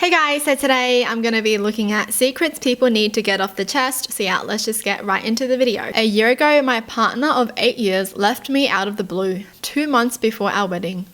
Hey guys, so today I'm going to be looking at secrets people need to get off the chest. So yeah, let's just get right into the video. A year ago, my partner of 8 years left me out of the blue, 2 months before our wedding.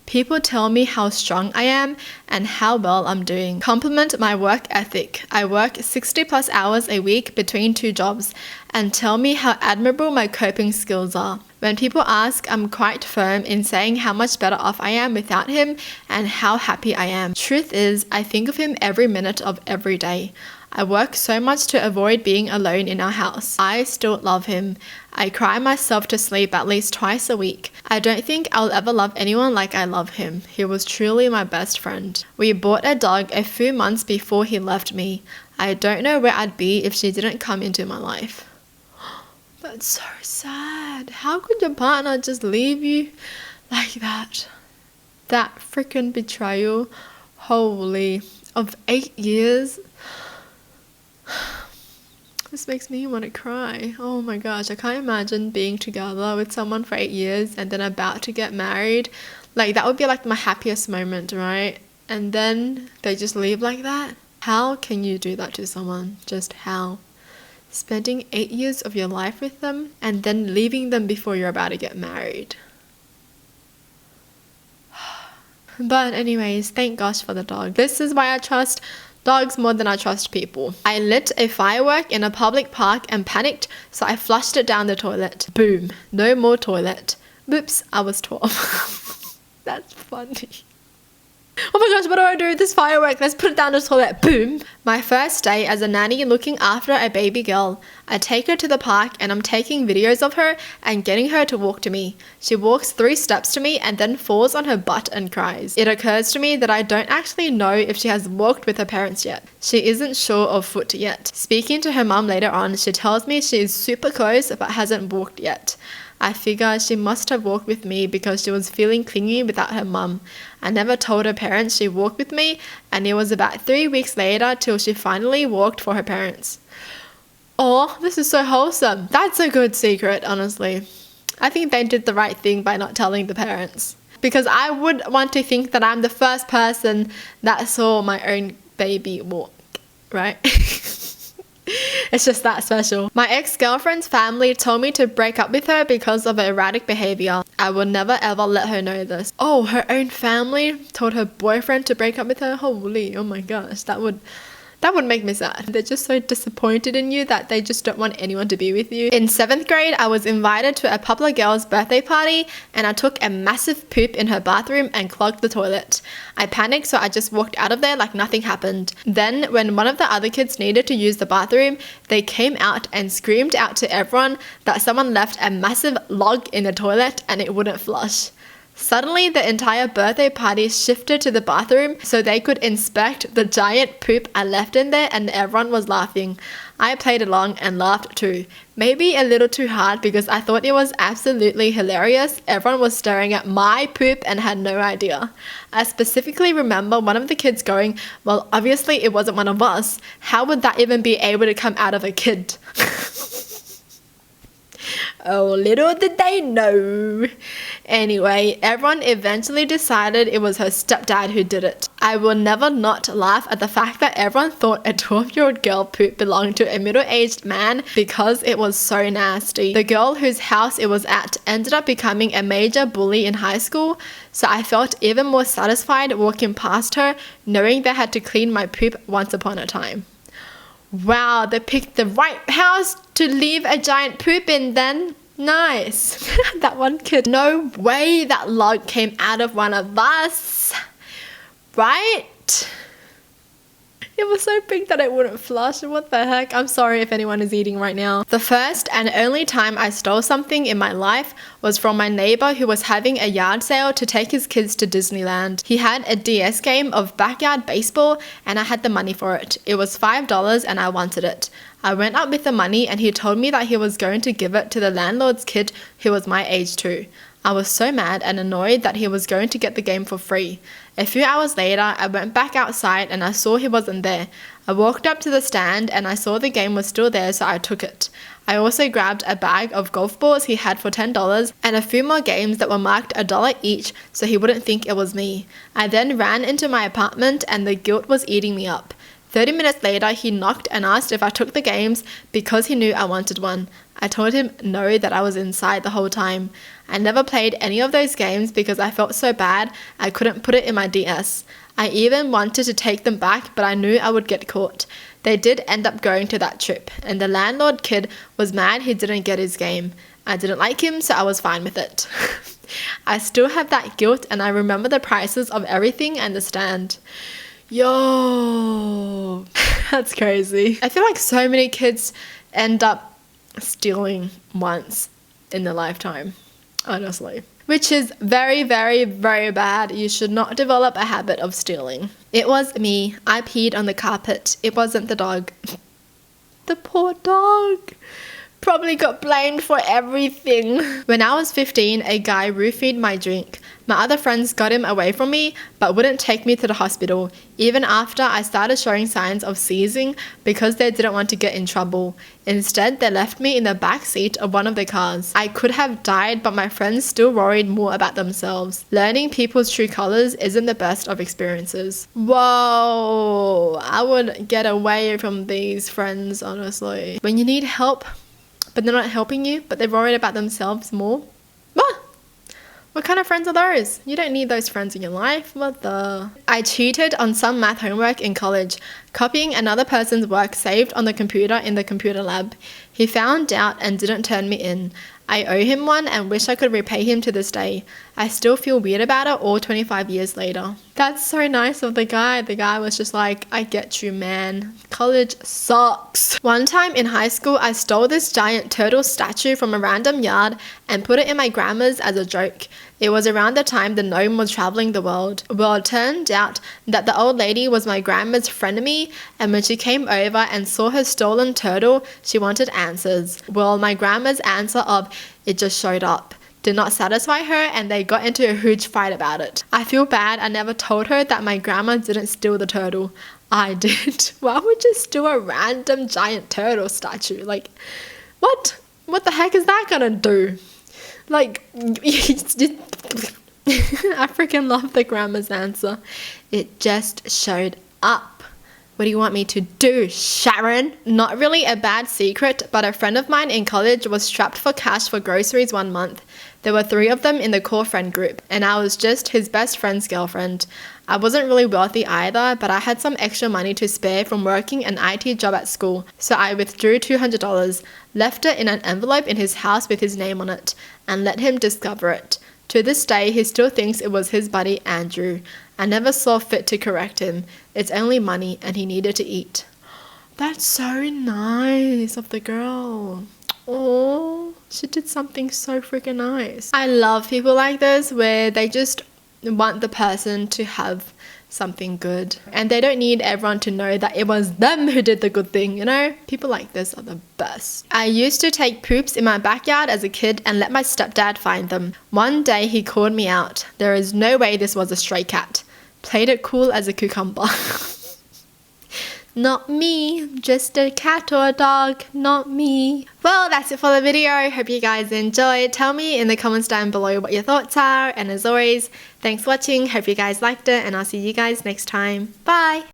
People tell me how strong I am and how well I'm doing. Compliment my work ethic. I work 60 plus hours a week between 2 jobs and tell me how admirable my coping skills are. When people ask, I'm quite firm in saying how much better off I am without him and how happy I am. Truth is, I think of him every minute of every day. I work so much to avoid being alone in our house. I still love him. I cry myself to sleep at least twice a week. I don't think I'll ever love anyone like I love him. He was truly my best friend. We bought a dog a few months before he left me. I don't know where I'd be if she didn't come into my life. That's so sad. How could your partner just leave you like that? That freaking betrayal. Holy. Of 8 years. This makes me want to cry. Oh my gosh, I can't imagine being together with someone for 8 years and then about to get married. Like, that would be like my happiest moment, right? And then they just leave like that. How can you do that to someone? Just how? Spending 8 years of your life with them and then leaving them before you're about to get married. But anyways, thank gosh for the dog. This is why I trust dogs more than I trust people. I lit a firework in a public park and panicked, so I flushed it down the toilet. Boom. No more toilet. Oops, I was 12. That's funny. Oh my gosh, what do I do with this firework? Let's put it down the toilet. Boom. My first day as a nanny looking after a baby girl. I take her to the park and I'm taking videos of her and getting her to walk to me. She walks 3 steps to me and then falls on her butt and cries. It occurs to me that I don't actually know if she has walked with her parents yet. She isn't sure of foot yet. Speaking to her mum later on, she tells me she is super close but hasn't walked yet. I figure she must have walked with me because she was feeling clingy without her mum. I never told her parents she walked with me, and it was about 3 weeks later till she finally walked for her parents. Oh, this is so wholesome. That's a good secret, honestly. I think they did the right thing by not telling the parents. Because I would want to think that I'm the first person that saw my own baby walk, right? It's just that special. My ex-girlfriend's family told me to break up with her because of her erratic behavior. I will never ever let her know this. Oh, her own family told her boyfriend to break up with her? Holy, oh my gosh, that would make me sad. They're just so disappointed in you that they just don't want anyone to be with you. In 7th grade, I was invited to a popular girl's birthday party and I took a massive poop in her bathroom and clogged the toilet. I panicked, so I just walked out of there like nothing happened. Then, when one of the other kids needed to use the bathroom, they came out and screamed out to everyone that someone left a massive log in the toilet and it wouldn't flush. Suddenly, the entire birthday party shifted to the bathroom so they could inspect the giant poop I left in there, and everyone was laughing. I played along and laughed too. Maybe a little too hard because I thought it was absolutely hilarious. Everyone was staring at my poop and had no idea. I specifically remember one of the kids going, "Well, obviously it wasn't one of us. How would that even be able to come out of a kid?" Oh, little did they know. Anyway, everyone eventually decided it was her stepdad who did it. I will never not laugh at the fact that everyone thought a 12-year-old girl poop belonged to a middle-aged man because it was so nasty. The girl whose house it was at ended up becoming a major bully in high school, so I felt even more satisfied walking past her, knowing they had to clean my poop once upon a time. Wow, they picked the right house to leave a giant poop in then. Nice. That one kid. No way that log came out of one of us. Right? It was so big that it wouldn't flush. What the heck? I'm sorry if anyone is eating right now. The first and only time I stole something in my life was from my neighbor who was having a yard sale to take his kids to Disneyland. He had a DS game of backyard baseball and I had the money for it. It was $5 and I wanted it. I went up with the money and he told me that he was going to give it to the landlord's kid who was my age too. I was so mad and annoyed that he was going to get the game for free. A few hours later, I went back outside and I saw he wasn't there. I walked up to the stand and I saw the game was still there, so I took it. I also grabbed a bag of golf balls he had for $10 and a few more games that were marked $1 each so he wouldn't think it was me. I then ran into my apartment and the guilt was eating me up. 30 minutes later, he knocked and asked if I took the games because he knew I wanted one. I told him no, that I was inside the whole time. I never played any of those games because I felt so bad I couldn't put it in my DS. I even wanted to take them back, but I knew I would get caught. They did end up going to that trip, and the landlord kid was mad he didn't get his game. I didn't like him, so I was fine with it. I still have that guilt, and I remember the prices of everything and the stand. Yo, that's crazy. I feel like so many kids end up stealing once in their lifetime, honestly. Which is very, very, very bad. You should not develop a habit of stealing. It was me. I peed on the carpet. It wasn't the dog. The poor dog. Probably got blamed for everything. When I was 15, a guy roofied my drink. My other friends got him away from me, but wouldn't take me to the hospital, even after I started showing signs of seizing because they didn't want to get in trouble. Instead, they left me in the back seat of one of the cars. I could have died, but my friends still worried more about themselves. Learning people's true colors isn't the best of experiences. Whoa, I would get away from these friends, honestly. When you need help, but they're not helping you, but they're worried about themselves more. What kind of friends are those? You don't need those friends in your life. What the? I cheated on some math homework in college, copying another person's work saved on the computer in the computer lab. He found out and didn't turn me in. I owe him one and wish I could repay him to this day. I still feel weird about it all 25 years later. That's so nice of the guy. The guy was just like, I get you, man. College sucks. One time in high school, I stole this giant turtle statue from a random yard and put it in my grandma's as a joke. It was around the time the gnome was traveling the world. Well, it turned out that the old lady was my grandma's frenemy, and when she came over and saw her stolen turtle, she wanted answers. Well, my grandma's answer of, it just showed up, did not satisfy her, and they got into a huge fight about it. I feel bad I never told her that my grandma didn't steal the turtle. I did. Why would you steal a random giant turtle statue? Like, what? What the heck is that gonna do? Like, I freaking love the grandma's answer. It just showed up. What do you want me to do, Sharon? Not really a bad secret, but a friend of mine in college was strapped for cash for groceries one month. There were 3 of them in the core friend group, and I was just his best friend's girlfriend. I wasn't really wealthy either, but I had some extra money to spare from working an IT job at school, so I withdrew $200, left it in an envelope in his house with his name on it, and let him discover it. To this day, he still thinks it was his buddy Andrew. I never saw fit to correct him. It's only money, and he needed to eat. That's so nice of the girl. Oh, she did something so freaking nice. I love people like this where they just want the person to have something good, and they don't need everyone to know that it was them who did the good thing, you know? People like this are the best. I used to take poops in my backyard as a kid and let my stepdad find them. One day he called me out. There is no way this was a stray cat. Played it cool as a cucumber. Not me, just a cat or a dog, not me. Well, that's it for the video. Hope you guys enjoyed. Tell me in the comments down below what your thoughts are. And as always, thanks for watching. Hope you guys liked it, and I'll see you guys next time. Bye.